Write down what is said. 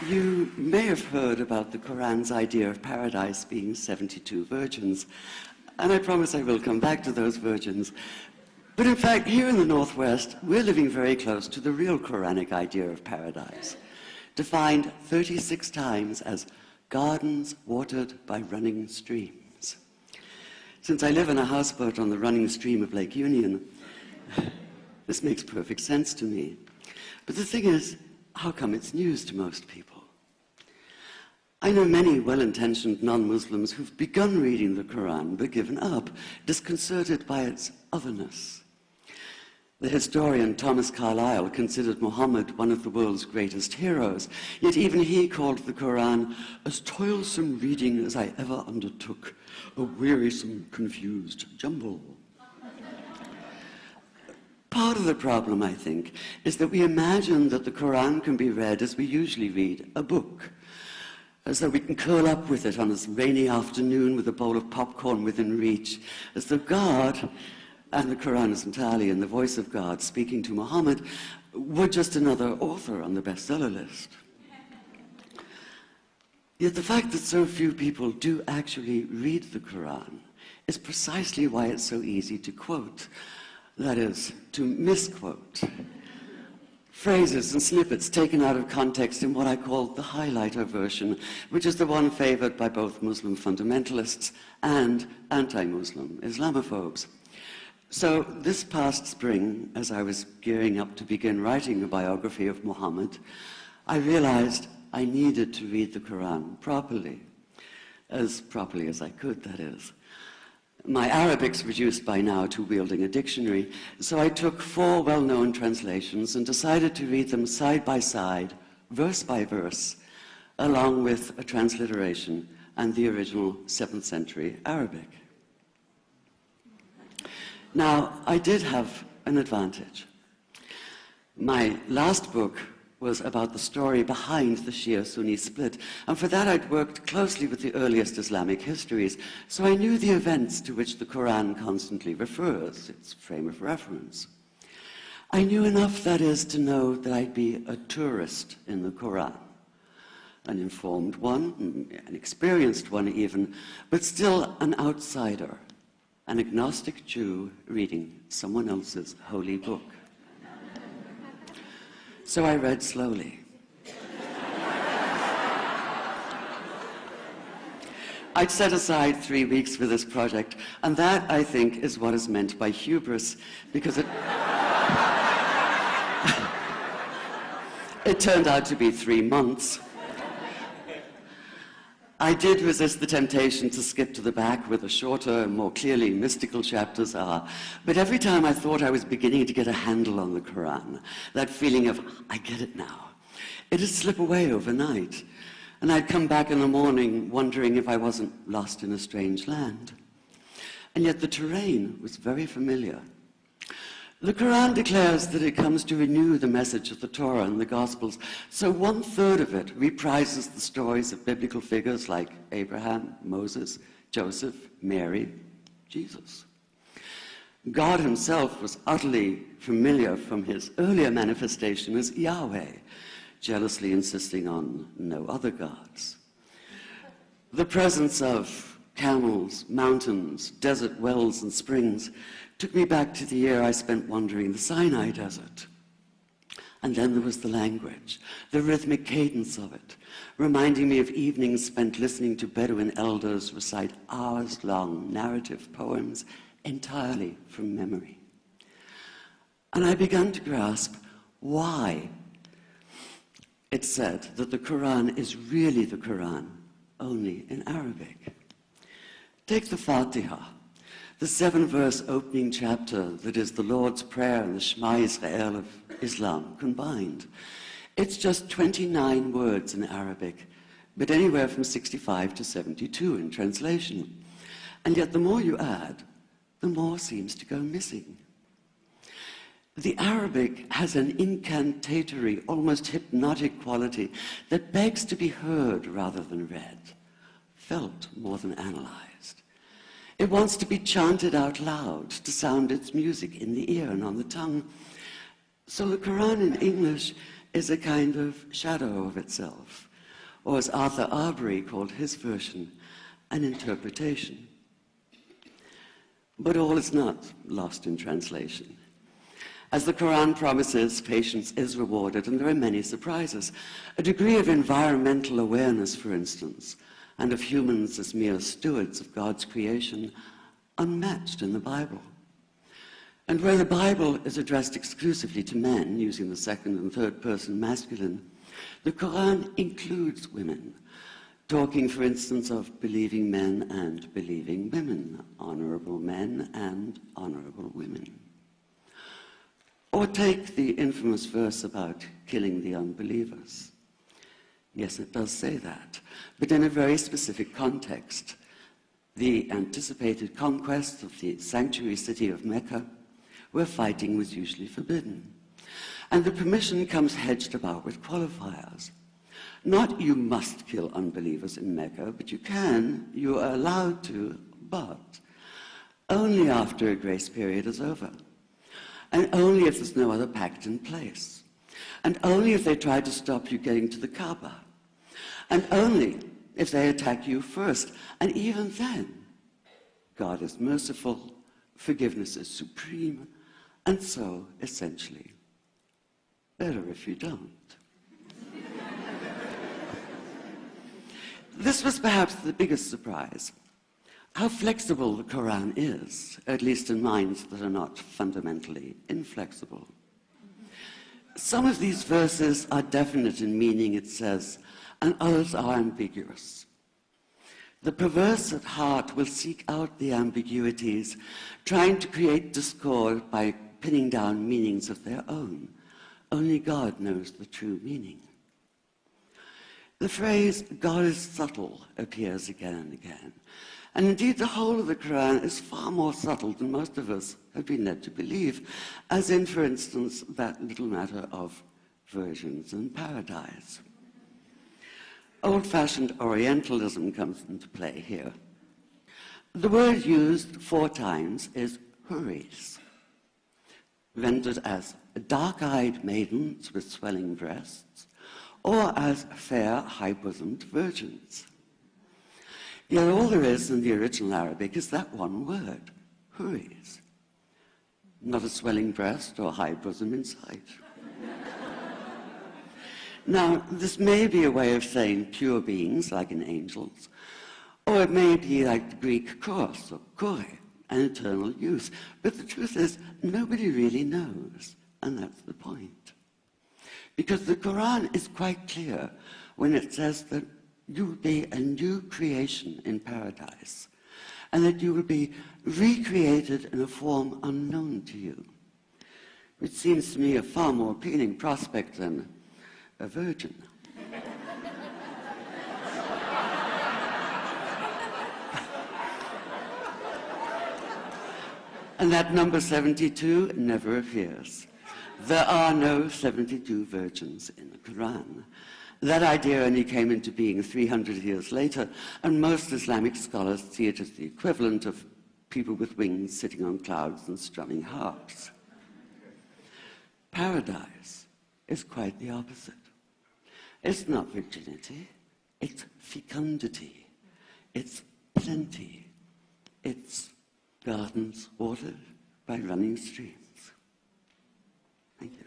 You may have heard about the Quran's idea of paradise being 72 virgins, and I promise I will come back to those virgins. But in fact, here in the Northwest, we're living very close to the real Quranic idea of paradise, defined 36 times as gardens watered by running streams. Since I live in a houseboat on the running stream of Lake Union, this makes perfect sense to me. But the thing is, how come it's news to most people? I know many well-intentioned non-Muslims who've begun reading the Quran but given up, disconcerted by its otherness. The historian Thomas Carlyle considered Muhammad one of the world's greatest heroes, yet even he called the Quran as toilsome reading as I ever undertook, a wearisome, confused jumble. Part of the problem, I think, is that we imagine that the Quran can be read as we usually read a book, as though we can curl up with it on a rainy afternoon with a bowl of popcorn within reach, as though God, and the Quran is entirely in the voice of God speaking to Muhammad, were just another author on the bestseller list. Yet the fact that so few people do actually read the Quran is precisely why it's so easy to quote. That is, to misquote. Phrases and snippets taken out of context in what I call the highlighter version, which is the one favored by both Muslim fundamentalists and anti-Muslim Islamophobes. So this past spring, as I was gearing up to begin writing a biography of Muhammad, I realized I needed to read the Quran properly as I could, that is. My Arabic's reduced by now to wielding a dictionary, so I took 4 well-known translations and decided to read them side by side, verse by verse, along with a transliteration and the original 7th century Arabic. Now, I did have an advantage. My last book was about the story behind the Shia-Sunni split, and for that I'd worked closely with the earliest Islamic histories, so I knew the events to which the Quran constantly refers, its frame of reference. I knew enough, that is, to know that I'd be a tourist in the Quran, an informed one, an experienced one even, but still an outsider, an agnostic Jew reading someone else's holy book. So I read slowly. I'd set aside 3 weeks for this project, and that, I think, is what is meant by hubris, because it turned out to be 3 months. I did resist the temptation to skip to the back where the shorter, more clearly mystical chapters are, but every time I thought I was beginning to get a handle on the Quran, that feeling of, I get it now, it'd slip away overnight, and I'd come back in the morning wondering if I wasn't lost in a strange land. And yet the terrain was very familiar. The Quran declares that it comes to renew the message of the Torah and the Gospels, so 1/3 of it reprises the stories of biblical figures like Abraham, Moses, Joseph, Mary, Jesus. God himself was utterly familiar from his earlier manifestation as Yahweh, jealously insisting on no other gods. The presence of camels, mountains, desert wells, and springs took me back to the year I spent wandering the Sinai desert. And then there was the language, the rhythmic cadence of it, reminding me of evenings spent listening to Bedouin elders recite hours-long narrative poems entirely from memory. And I began to grasp why it's said that the Quran is really the Quran, only in Arabic. Take the Fatiha, the 7-verse opening chapter that is the Lord's Prayer and the Shema Israel of Islam combined. It's just 29 words in Arabic, but anywhere from 65 to 72 in translation. And yet the more you add, the more seems to go missing. The Arabic has an incantatory, almost hypnotic quality that begs to be heard rather than read, felt more than analyzed. It wants to be chanted out loud, to sound its music in the ear and on the tongue. So the Quran in English is a kind of shadow of itself, or as Arthur Arbery called his version, an interpretation. But all is not lost in translation. As the Quran promises, patience is rewarded, and there are many surprises. A degree of environmental awareness, for instance, and of humans as mere stewards of God's creation, unmatched in the Bible. And where the Bible is addressed exclusively to men, using the second and third person masculine, the Quran includes women, talking, for instance, of believing men and believing women, honorable men and honorable women. Or take the infamous verse about killing the unbelievers. Yes, it does say that, but in a very specific context. The anticipated conquest of the sanctuary city of Mecca, where fighting was usually forbidden. And the permission comes hedged about with qualifiers. Not you must kill unbelievers in Mecca, but you are allowed to, but only after a grace period is over. And only if there's no other pact in place. And only if they try to stop you getting to the Kaaba. And only if they attack you first. And even then, God is merciful, forgiveness is supreme, and so, essentially, better if you don't. This was perhaps the biggest surprise. How flexible the Quran is, at least in minds that are not fundamentally inflexible. Some of these verses are definite in meaning, it says, and others are ambiguous. The perverse at heart will seek out the ambiguities, trying to create discord by pinning down meanings of their own. Only God knows the true meaning. The phrase, God is subtle, appears again and again. And indeed, the whole of the Quran is far more subtle than most of us have been led to believe, as in, for instance, that little matter of virgins and paradise. Old-fashioned Orientalism comes into play here. The word used 4 times is huris, rendered as dark-eyed maidens with swelling breasts, or as fair, high-bosomed virgins. Yet all there is in the original Arabic is that one word, huris. Not a swelling breast or high bosom in sight. Now, this may be a way of saying pure beings, like in angels, or it may be like the Greek kos, or kore, an eternal youth. But the truth is, nobody really knows, and that's the point. Because the Quran is quite clear when it says that you will be a new creation in paradise, and that you will be recreated in a form unknown to you, which seems to me a far more appealing prospect than a virgin. And that number 72 never appears. There are no 72 virgins in the Quran. That idea only came into being 300 years later, and most Islamic scholars see it as the equivalent of people with wings sitting on clouds and strumming harps. Paradise is quite the opposite. It's not virginity, it's fecundity, it's plenty, it's gardens watered by running streams. Thank you.